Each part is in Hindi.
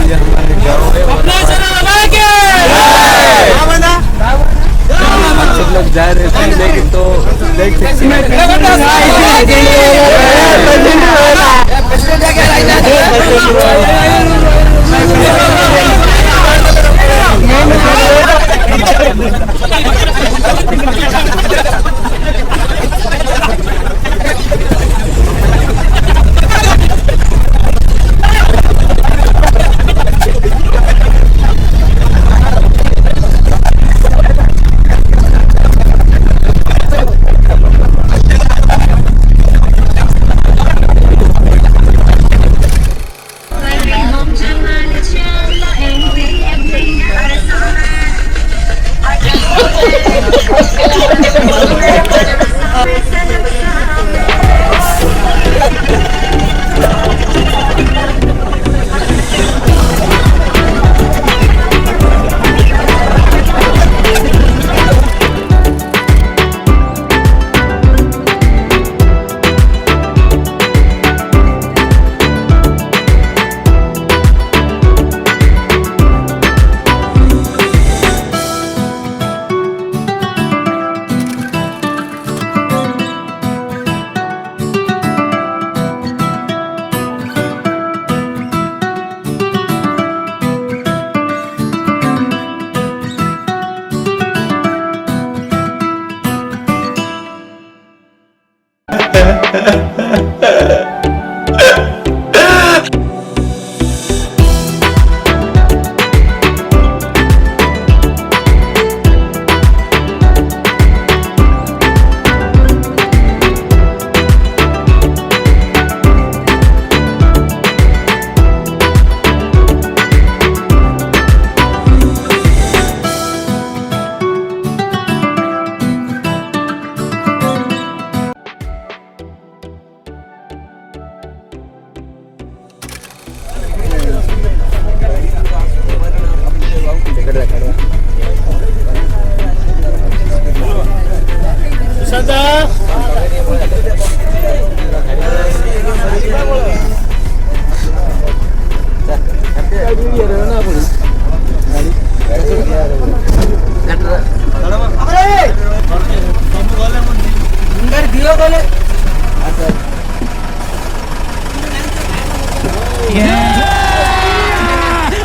ये हमारे गाँव है और सब लोग जा रहे थे लेकिन तो देख सकते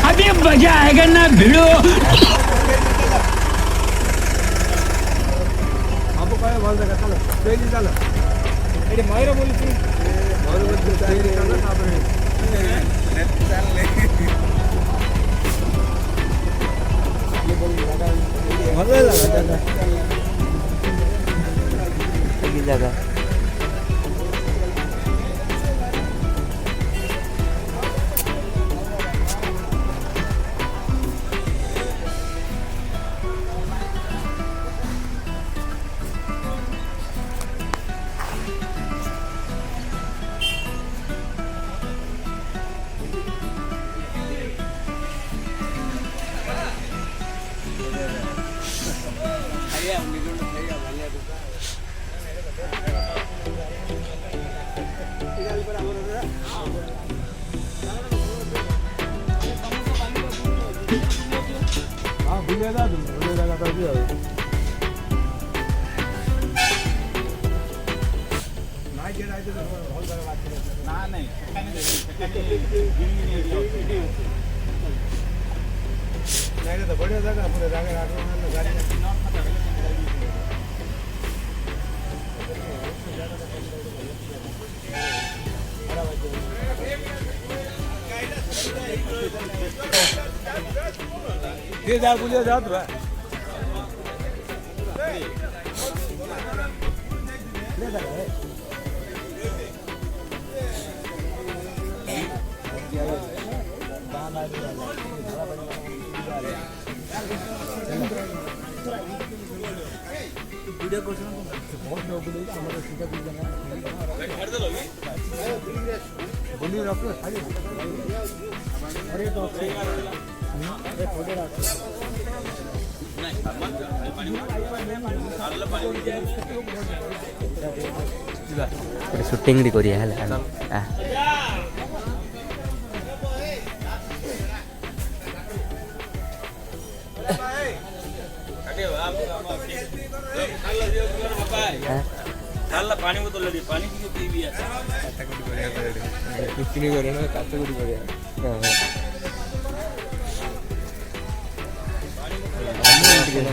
अभी मजा आएगा ना भिड़ो जगह बढ़िया जगह पूरे ये जा बुलिया जात रहा ले जा रे वीडियो को बहुत लोग बोले हमारे सीधा भी जाना घर दे लोगी बोली रखो खाली अरे तो अरे फोटो रखो शूटिंग करिया है ପାଣି ବୋତଲ ପାଣି ଟିକେ ପିଇବି ପିକନିକ କରିବା ନା କାଚକୁଟି କରିବା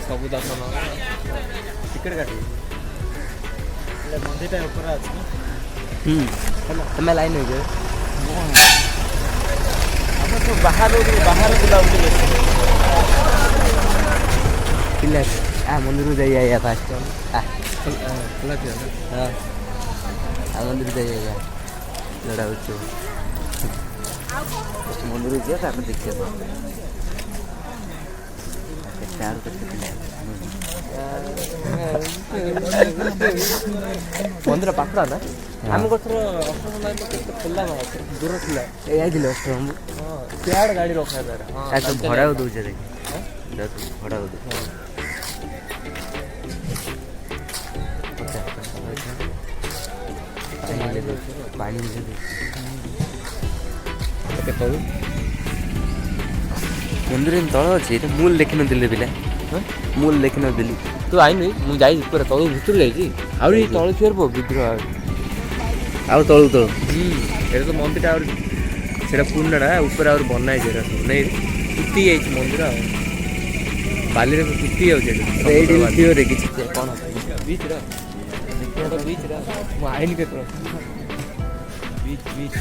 ସବୁ ଦର୍ଶନ ଟିକେଟ କାଟିବି ମନ୍ଦିରଟା ଉପରେ ଅଛି ନା ତମେ ଲାଇନ୍ ହେଇଯିବ ଆମେ ସବୁ ବାହାରେ ବୁଲାବୁଲି ପିଲା ମନ୍ଦିରକୁ ଯାଇ ଆଇବା ଫାଷ୍ଟ ଖୋଲା ଥିଲା ହଁ ମନ୍ଦିରକୁ ଯାଇ ଆଇବା ଯୋଉଟା ହଉଛି ମନ୍ଦିରକୁ ଯିବା ତାପରେ ଦେଖିବା ମନ୍ଦିର ପାଖରେ ନା ଆମେ ଗୋଟେର ଖୋଲା ଦୂର ଥିଲା ଯାଇଥିଲେ ଅଷ୍ଟମ ସିଆଡ଼େ ଗାଡ଼ି ରଖା ଭଡ଼ାକୁ ଦଉଛେ ଭଡ଼ାକୁ ଦଉ ପାଣି କେତେବେଳେ ମନ୍ଦିର ତଳ ଅଛି ମୁଁ ଦେଖିନଥିଲି ପିଲା ମୁଁ ଦେଖିନଥିଲି ତୁ ଆଇନୁ ମୁଁ ଯାଇଛି ପୁରା ତଳୁ ଭିତରୁ ଯାଇଛି ଆହୁରି ତଳୁ ଥିବାର ବିଗ୍ରହ ଆଉ ତଳୁ ତଳୁ ଏଇଟା ତ ମନ୍ଦିରଟା ଆହୁରି ସେଇଟା ପୁରୁଣାଟା ଉପରେ ଆହୁରି ବନା ହେଇଛି ଏଇଟା ସବୁ ନାଇଁ ତୁତି ଯାଇଛି ମନ୍ଦିର ଆଉ ବାଲିରେ ତୁତି ଯାଉଛି ଏଇଠି ଥିବ ଦେଖିଛି କ'ଣ ବିଚ୍ର ବିଚ୍ର ମୁଁ ଆଇନି କେତେବେଳେ ବିଚ୍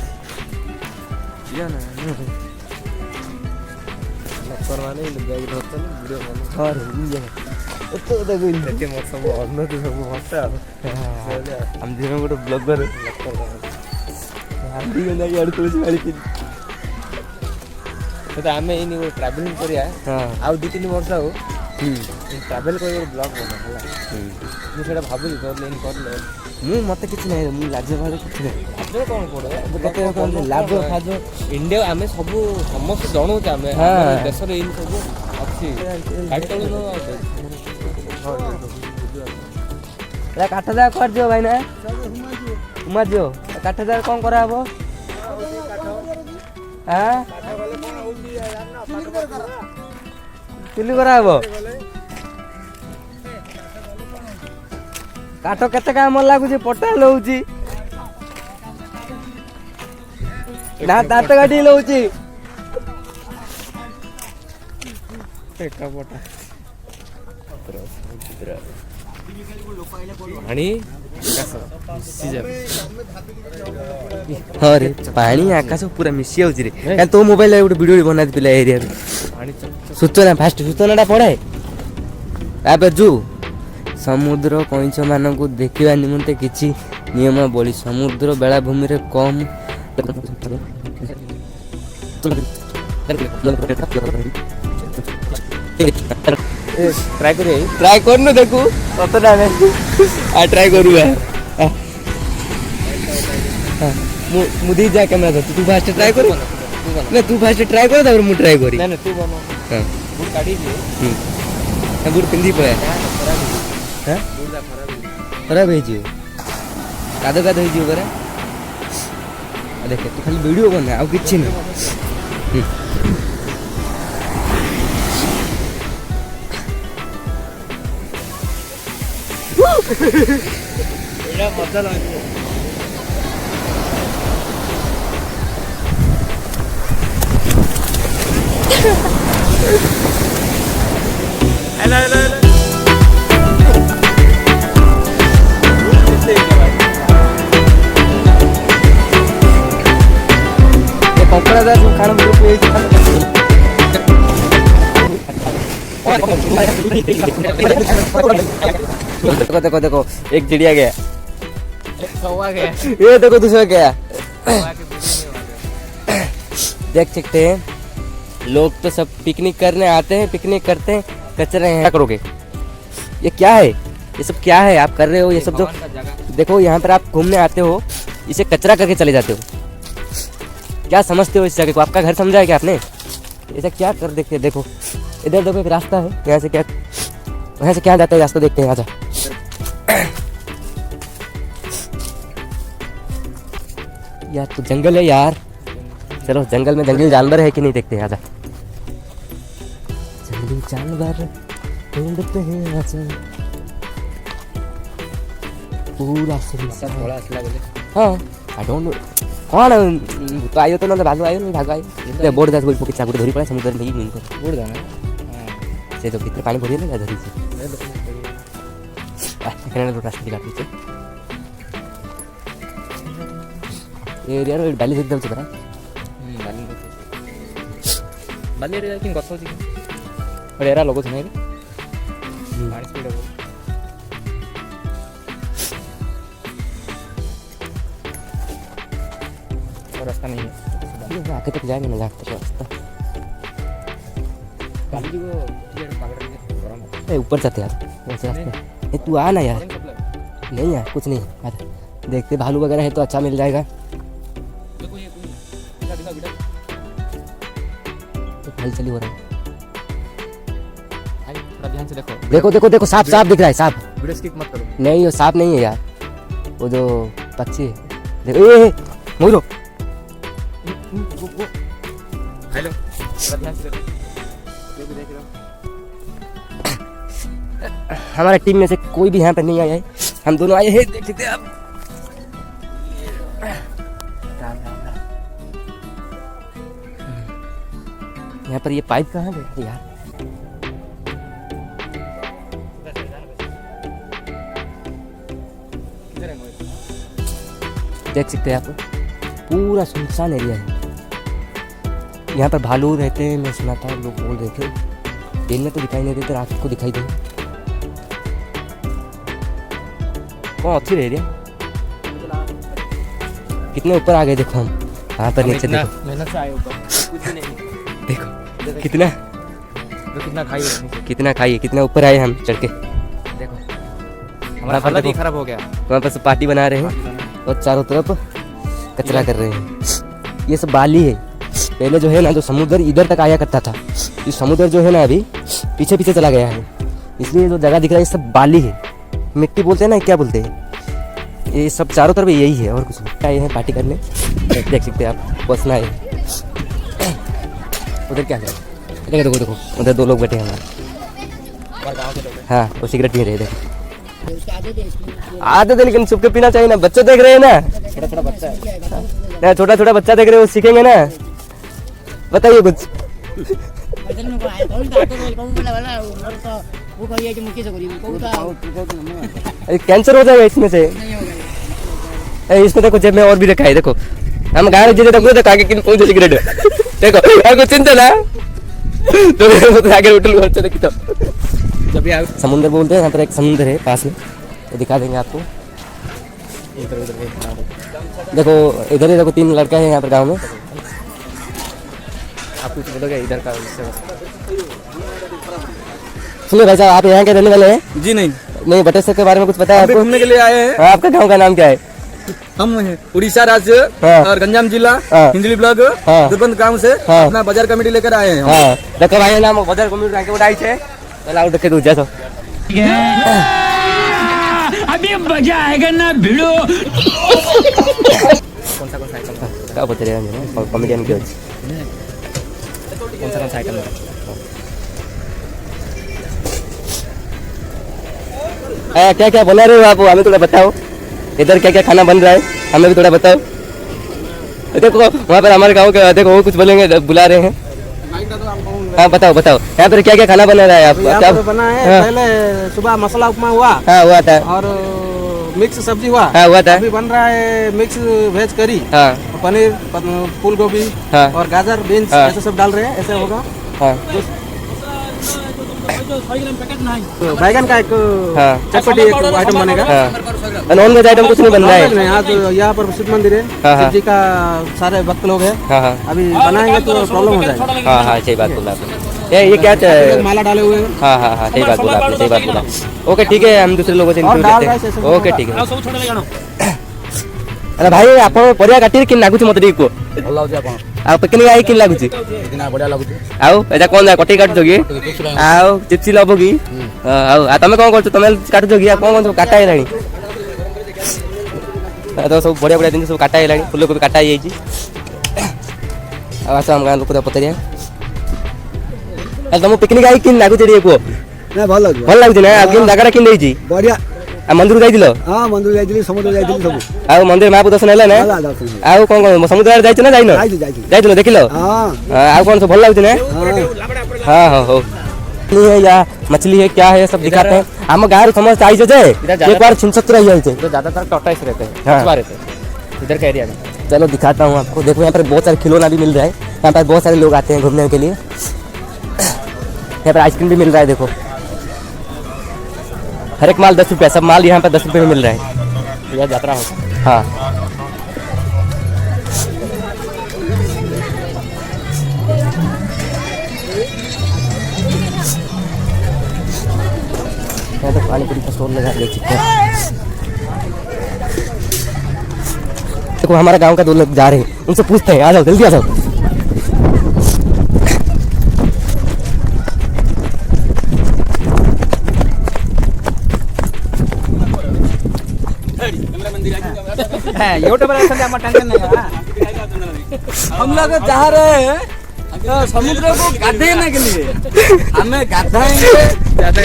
ଲୋକମାନେ ବ୍ୟାଗ୍ ଧରିଛନ୍ତି ଭିଡ଼ିଓ ଏତେ ମୋର ସବୁ ଅନ୍ନତି ସବୁ ଭର୍ତ୍ତା ଆଉ ଆମେ ଦିନ ଗୋଟେ ବ୍ଲଗର ସେଟା ଆମେ ଏଇନି ଗୋଟେ ଟ୍ରାଭେଲିଂ କରିବା ଆଉ 2-3 ବର୍ଷ ଆଉ ଟ୍ରାଭେଲ୍ କରି ଗୋଟେ ବ୍ଲଗ୍ ବନା ହେଲା ମୁଁ ସେଇଟା ଭାବୁଛି କରିଲେ ଏଇନି କରିଲେ ମୁଁ ମତେ କିଛି ନାହିଁ ମୁଁ ଲାଜ ଭାଜ କିଛି ନାହିଁ ଲାଭ କ'ଣ ପଡ଼େ କେତେ ଲାଭ ଫାଜ ଇଣ୍ଡିଆ ଆମେ ସବୁ ସମସ୍ତେ ଜଣଉଛେ ଆମେ ଦେଶରେ ଏଇନି ସବୁ ଅଛି କାଠ ଜାଗା କୁଆଡ଼େ ଯିବ ଭାଇ ନା ଉମା ଯିବ କାଠ ଜାଗା କ'ଣ କରାହବ ଚୁଲି କରାହବ କାଠ କେତେ କାମ ଲାଗୁଛି ପଟାଲ ହଉଛି ନା ଦାନ୍ତ କାଟି ଲଉଛି ପାଣି ହଁ ରେ ପାଣି ଆକାଶ ପୁରା ମିଶି ଯାଉଛି ରେ କାରଣ ତୋ ମୋବାଇଲ ଗୋଟେ ଭିଡ଼ିଓ ବନାନ୍ତି ପିଲା ଏରିଆରେ ସୂଚନା ଫାଷ୍ଟ ସୂଚନାଟା ପଢ଼ାଏ ତାପରେ ଯୋଉ ସମୁଦ୍ର କଇଁଛ ମାନଙ୍କୁ ଦେଖିବା ନିମନ୍ତେ କିଛି ନିୟମାବଳୀ ସମୁଦ୍ର ବେଳାଭୂମିରେ କମ୍ ट्राई करनु देखु कतटा ट्राई करू मु दी जा कैमरा धर तू फास्ट ट्राई कर ना तू फास्ट ट्राई कर तापर मु ट्राई करी ना तू बनो हां बुट काढी दे बुट पिंदी पया हां खराब है जी कादो कादो है जी बरा देख तू खाली वीडियो बना आ किछि नहीं एड़ा मजा लागे हेलो हेलो ये कंकड़ा दा खाना बहुत पे देखो देखो एक चिड़िया गया कौवा गया ये देखो दूसरा गया देख सकते हैं लोग तो सब पिकनिक करने आते हैं पिकनिक करते हैं कचरे हैं क्या करोगे ये क्या है ये सब क्या है आप कर रहे हो ये सब जो देखो यहाँ पर आप घूमने आते हो इसे कचरा करके चले जाते हो क्या समझते हो इस जगह को आपका घर समझा है क्या आपने ऐसा क्या कर देखते हैं देखो इधर देखो एक रास्ता है यहाँ से क्या वहाँ से क्या जाता है रास्ता देखते हैं आजा यार तो जंगल है यार चलो जंगल में जंगली जानवर है कि नहीं देखते हैं आजा जंगली जानवर ढूंढते हैं आंचल पूरा सुनसान। थोड़ा असला बोले हाँ आई डोंट नो कौन तो आयो तो ना भागो आयो नहीं भागो आयो ये बोर्ड दास बोल पके चाकू धरी पड़ा समुद्र में ही मीन कर बोल जाना से तो भीतर पानी भरी ना धरी से एखाने तो रास्ता दिखा पीछे ये एरिया रो बाली एकदम से बरा बाली रे लेकिन गछ होची और एरा लोगो छने पानी स्पीड हो और रास्ता नहीं है ये आगे तक जाएंगे ना जाके तक रास्ता बाली को ये पकड़ के गरम ए ऊपर जाते यार वैसे रास्ते ए तू आ ना यार नहीं यार कुछ नहीं आ देखते भालू वगैरह है तो अच्छा मिल जाएगा देखो ये कोई दिखा बेटा तो हलचल हो रहा है भाई थोड़ा ध्यान से देखो देखो देखो देखो सांप सांप दिख रहा है सांप वीडियो स्किप मत करो नहीं वो सांप नहीं है यार वो जो पक्षी है देखो ए मोरो हेलो थोड़ा ध्यान से देखो जो भी देख रहे हो हमारा टीम में से कोई भी यहाँ पर नहीं आया है हम दोनों आए हैं देख सकते हैं आप यहाँ पर ये पाइप कहाँ गया यार देख सकते हैं आप पूरा सुनसान एरिया है यहाँ पर भालू रहते हैं मैं सुना था लोग बोल रहे थे दिन में तो दिखाई नहीं देते रात को दिखाई दे कौन अच्छी रह रही है कितने ऊपर आ गए देखो हम यहाँ पर नीचे देखो मेहनत से आए ऊपर कुछ भी नहीं देखो कितना जो कितना खाई है कितना ऊपर आए हम चढ़ के देखो हमारा हमारा हालत ही खराब हो गया वहाँ पर सब पार्टी बना रहे हैं और चारों तरफ कचरा कर रहे हैं ये सब बाली है पहले जो है ना जो समुद्र इधर तक आया करता था ये समुद्र जो है ना अभी पीछे पीछे चला गया है इसलिए जो जगह दिख रहा है ये सब बाली है मिट्टी बोलते हैं ना क्या बोलते हैं ये सब चारों तरफ यही है और कुछ नहीं आए हैं पार्टी करने देख सकते हैं आप बसना है उधर क्या है देखो देखो देखो उधर दो लोग बैठे हैं हमारे हाँ वो सिगरेट पी रहे देखो आदत है लेकिन छुप के पीना चाहिए ना बच्चे देख रहे हैं ना छोटा छोटा बच्चा है ना छोटा छोटा बच्चा देख रहे हो सीखेंगे ना बताइए कुछ कैंसर हो जाएगा इसमें से इसमें देखो जेब में और भी रखा है देखो हम गाड़ी जी देखो तो आगे किन पहुंचे सिगरेट देखो कुछ चिंता ना तो आगे होटल खर्च देखी तो जब भी समुद्र बोलते हैं यहाँ पर एक समुद्र है पास में तो दिखा देंगे आपको देखो इधर ही देखो 3 लड़का है यहाँ पर गांव में आप कुछ बोलोगे इधर का सुनिए भाई साहब आप यहाँ के रहने वाले हैं जी नहीं नहीं बटे सर के बारे में कुछ पता है आपको घूमने के लिए आए हैं हाँ, आपका गांव का नाम क्या है हम उड़ीसा राज्य हाँ। और गंजाम जिला हाँ। हिंजली ब्लॉक हाँ। दुर्बंध गांव से हाँ। अपना बाजार कमेटी लेकर आए हैं हाँ देखो भाई नाम बजार कम्युनिटी रैंक उठाई छे चल आओ देखे तू जैसो अभी मजा आएगा ना भिड़ो कौन सा आइटम क्या बता रहे हैं कॉमेडियन के कौन सा आइटम है क्या क्या बना रहे हो आप हमें थोड़ा बताओ इधर क्या क्या खाना बन रहा है हमें भी थोड़ा बताओ देखो वहाँ पर हमारे गाँव के देखो वो कुछ बोलेंगे बुला रहे हैं हाँ बताओ बताओ यहाँ पर क्या क्या खाना बना रहा है आप क्या बना है हाँ। पहले सुबह मसाला उपमा हुआ हाँ हुआ था और मिक्स सब्जी हुआ हाँ हुआ था अभी बन रहा है मिक्स वेज करी हाँ पनीर फूल गोभी हाँ। और गाजर बीन्स हाँ। ऐसे सब डाल रहे हैं ऐसे होगा हाँ तो बैगन का एक हाँ चटपटी एक आइटम बनेगा हाँ नॉन वेज आइटम कुछ नहीं बन रहा है नहीं, आज यहाँ पर शिव मंदिर है हाँ, हाँ। शिव जी का सारे भक्त लोग हैं हाँ हाँ अभी बनाएंगे तो प्रॉब्लम हो जाएगा हाँ हाँ सही बात बोला आपने ये क्या लोग माला डाले हुए हैं हाँ हाँ हाँ सही बात बोला आपने सही बात बोला ओके ठीक है हम दूसरे लोगों से और इंटरव्यू दाल लेते राइस हैं ऐसे ओके होगा। ठीक है अरे भाई आप परिया काटी कि लाଗୁଛି मत ठीक को ଭଲ ଲାଗୁଛି ଆପଣ ଆଉ ପିକନିକ ଆଇ କି ଲାଗୁଛି କିନା ବଢିଆ ଲାଗୁଛି ଆଉ ଏଟା କୋନ କଟି କାଟୁଛ କି ଆଉ ଚିପ୍ସି ଲବ କି ଆଉ ତମେ କଣ କରୁଛ ତମେ କାଟୁଛ କି ଆଉ କଣ କଣ କାଟା ହେଇଲାଣି ତ ସବୁ ବଢିଆ ବଢିଆ ଜିନିଷ ସବୁ କାଟା ହେଇଲାଣି ଫୁଲକୋବି କାଟା ହେଇଯାଇଛି ଆଉ ଆସ ଆମ ଗାଁ ଲୋକ ପଚାରିବା ତମ ପିକନିକ ଆଇ କି ଲାଗୁଛି ଟିକେ କୁହ ନା ଭଲ ଲାଗୁଛି ଭଲ ଲାଗୁଛି ନା? ଆଉ କେମିତି ଜାଗାଟା କେମିତି ହେଇଛି? ବଢିଆ। ଆଉ ମନ୍ଦିର ଯାଇଥିଲ? ହଁ ମନ୍ଦିର ଯାଇଥିଲି, ସମୁଦ୍ର ଯାଇଥିଲି ସବୁ। ଆଉ ମନ୍ଦିର ମହାପ୍ରଭୁ ଦର୍ଶନ ହେଲା ନା? ହେଲା ଦର୍ଶନ ହେଲା। ଆଉ କଣ କଣ ସମୁଦ୍ର ଆଡେ ଯାଇଛ ନା ଯାଇନ? ଯାଇଥିଲି। ଯାଇଥିଲ ଦେଖିଲ? हाँ ଆଉ କଣ ସବୁ ଭଲ ଲାଗୁଛି ना? हाँ हाँ हाँ हो है या मछली है क्या है सब दिखाते हैं। हम गाँव समस्त आई जे एक बार छिंसत्र आई जाए ज्यादातर टॉर्टॉइस रहते हैं, हाँ। कछुआ रहते हैं इधर का एरिया में। चलो दिखाता हूँ आपको। देखो यहाँ पर बहुत सारे खिलौना भी मिल रहा है। यहाँ पर बहुत सारे लोग आते हैं घूमने के लिए। यहाँ पर आइसक्रीम भी मिल रहा है। देखो हर एक माल 10 रुपया, सब माल यहाँ पर 10 रुपये में मिल रहा है। यह यात्रा हो। हाँ यहाँ तो पानी पूरी का स्टॉल लगा देख सकते हैं। देखो हमारा गांव का 2 लोग जा रहे हैं, उनसे पूछते हैं। आ जाओ जल्दी आ जाओ। हम लोग चाह रहे हैं समुद्र को गाधेने के लिए। हमें गाधाएंगे,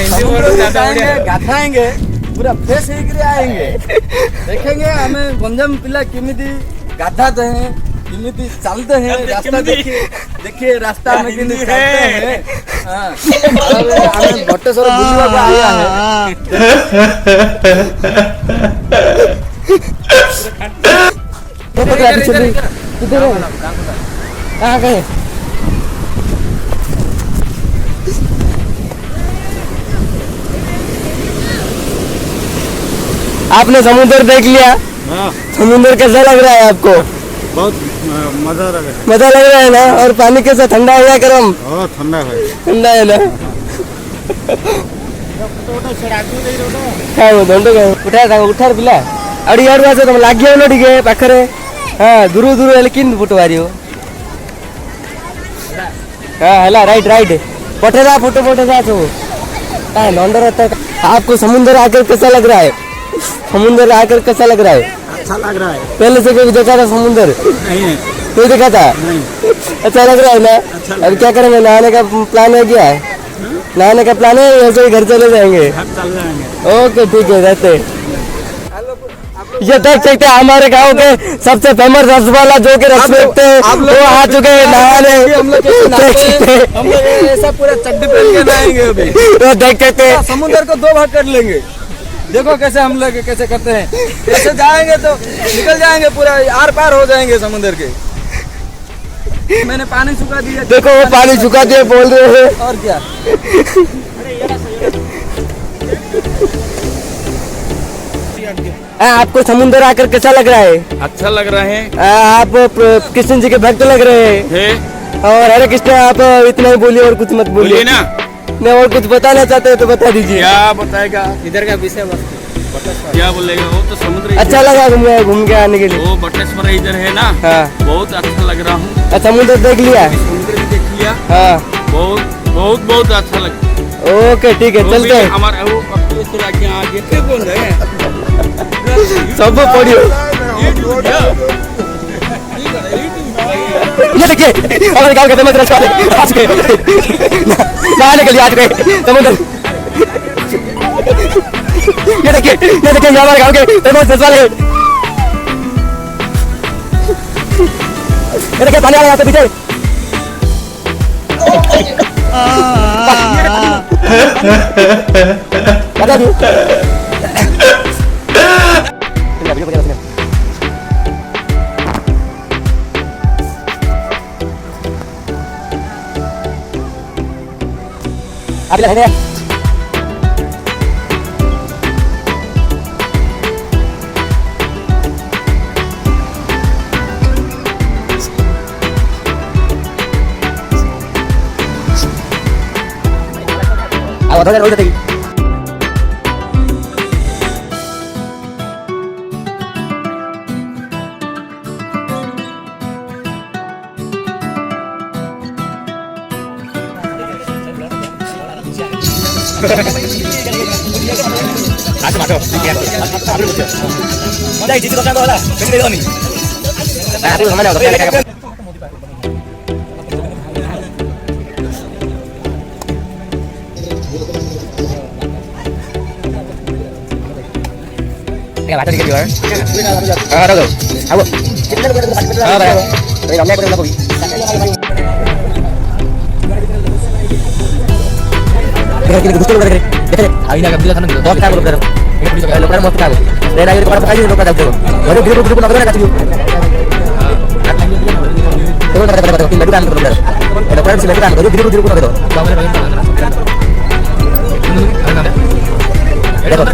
समुद्र को जाएंगे, गाधाएंगे, पूरा फ्रेश होकर आएंगे। देखेंगे हमें गंजाम पिला किमिति गाधाते हैं, किमिति चलते हैं। रास्ता देखिए रास्ता में किमिति चलते हैं। हाँ, हमें भट्टेश्वर बुलवा को आया है। किधर है? कहाँ गए? आपने समुद्र देख लिया? हाँ समुद्र कैसा लग रहा है आपको? बहुत मजा लगा। मजा लग रहा है ना? और पानी कैसा, ठंडा है या गर्म? बहुत ठंडा है। ठंडा है ना? हाँ वो दंड उठा पिला और यार आस तुम लगे ना टे पाखे। हाँ दूर दूर हेल्ले कि फोटो मार। हाँ है राइट राइट पठेदा फोटो पठेदा सब। हाँ लंडर आपको समुद्र आकर कैसा लग रहा है? समुद्र आकर कैसा लग रहा है? अच्छा लग रहा है। पहले से कभी देखा था समुद्र? नहीं कोई देखा था? नहीं। अच्छा लग रहा है ना? अब क्या करेंगे? नहाने का प्लान है क्या? नहाने का प्लान है या ऐसे ही घर चले जाएंगे? चल जाएंगे। ओके ठीक है रहते। ये देख सकते हैं हमारे गांव के सबसे फेमस रसवाला जो कि रस रखते हैं वो आ चुके हैं नहाने। हम लोग ऐसा पूरा चड्डी पहन के नहाएंगे अभी। तो देख सकते हैं समुद्र को 2 भाग कर लेंगे। देखो कैसे हम लोग कैसे करते हैं। ऐसे जाएंगे तो निकल जाएंगे, पूरा आर पार हो जाएंगे समुद्र के। मैंने पानी सुखा दिया। देखो वो पानी सुखा दिए बोल रहे हैं। और क्या? आपको समुद्र आकर कैसा लग रहा है? अच्छा लग रहा है। आप कृष्ण जी के भक्त लग रहे हैं और हरे कृष्ण आप इतना ही बोलिए और कुछ मत बोलिए ना। मैं और कुछ बताना चाहते हैं तो बता दीजिए। क्या बताएगा? इधर का विषय वस्तु क्या बोलेगा? वो तो समुद्र अच्छा लगा घूम के आने के लिए? वो बटेश्वर इधर है ना। हाँ बहुत अच्छा लग रहा हूँ। समुद्र देख लिया? समुद्र भी देख लिया। हाँ बहुत बहुत बहुत अच्छा लगा। ओके ठीक है चलते हैं। हमारे वो कपिलेश्वर आगे आगे क्या बोल रहे हैं? सब पढ़ियो। ये देखिए हमारे गांव के फेमस रेस्टोरेंट आ चुके नहाने के लिए आ चुके समुद्र। ये देखिए हमारे गांव के फेमस रेस्टोरेंट। ये देखिए पानी वाला यहाँ पे पीछे। आप लोग हैं अब उधर उधर देखिए। क्या बात है क्या यार हां रखो आओ हां भाई भाई हमने को कोई देखिए गुस्सा कर रहे देखिए आईना का बिल खाना बहुत काम कर रहे ये पुलिस का लोग मत काम रे ना ये को पकाई लोग का देखो अरे ग्रुप लगा ना काटियो देखो देखो तीन लड़का अंदर ये लोग से लड़का अंदर ग्रुप लगा दो देखो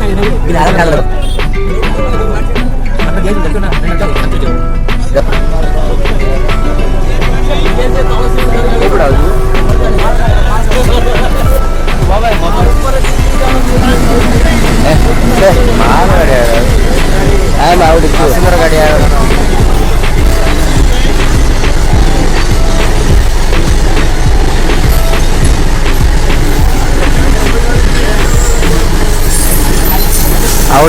बिल आराम कर लो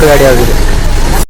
गाड़ी